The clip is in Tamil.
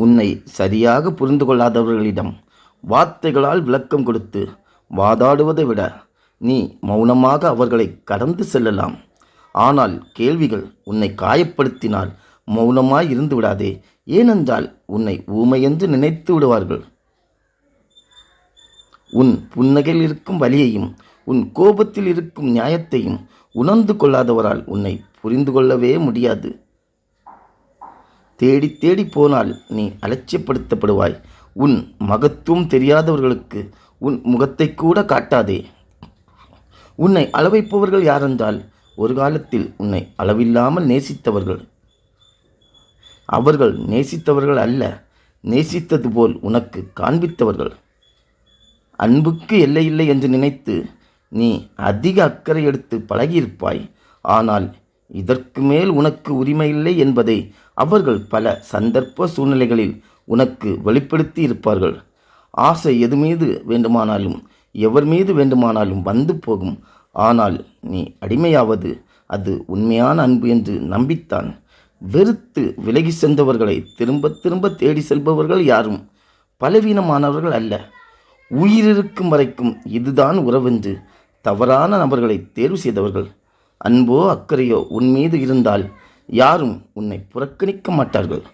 உன்னை சரியாக புரிந்து கொள்ளாதவர்களிடம் வார்த்தைகளால் விளக்கம் கொடுத்து வாதாடுவதை விட நீ மௌனமாக அவர்களை கடந்து செல்லலாம். ஆனால் கேள்விகள் உன்னை காயப்படுத்தினால் மௌனமாய் இருந்து விடாதே. ஏனென்றால் உன்னை ஊமை என்று நினைத்து விடுவார்கள். உன் புன்னகையில் இருக்கும் வலியையும் உன் கோபத்தில் இருக்கும் நியாயத்தையும் உணர்ந்து கொள்ளாதவரால் உன்னை புரிந்து கொள்ளவே முடியாது. தேடி தேடி போனால் நீ அலட்சியப்படுத்தப்படுவாய். உன் மகத்துவம் தெரியாதவர்களுக்கு உன் முகத்தை கூட காட்டாதே. உன்னை அளவைப்பவர்கள் யாரென்றால் ஒரு காலத்தில் உன்னை அளவில்லாமல் நேசித்தவர்கள். அவர்கள் நேசித்தவர்கள் அல்ல, நேசித்தது போல் உனக்கு காண்பித்தவர்கள். அன்புக்கு எல்லையில்லை என்று நினைத்து நீ அதிக அக்கறை எடுத்து பழகியிருப்பாய். ஆனால் இதற்கு மேல் உனக்கு உரிமை இல்லை என்பதை அவர்கள் பல சந்தர்ப்ப சூழ்நிலைகளில் உனக்கு வெளிப்படுத்தி இருப்பார்கள். ஆசை எது மீது வேண்டுமானாலும் எவர் மீது வேண்டுமானாலும் வந்து போகும். ஆனால் நீ அடிமையாவது அது உண்மையான அன்பு என்று நம்பித்தான். வெறுத்து விலகி சென்றவர்களை திரும்ப திரும்ப தேடி செல்பவர்கள் யாரும் பலவீனமானவர்கள் அல்ல. உயிரிருக்கும் வரைக்கும் இதுதான் உறவென்று தவறான நபர்களை தேர்வு செய்தவர்கள். அன்போ அக்கறையோ உன் மீது இருந்தால் யாரும் உன்னை புறக்கணிக்க மாட்டார்கள்.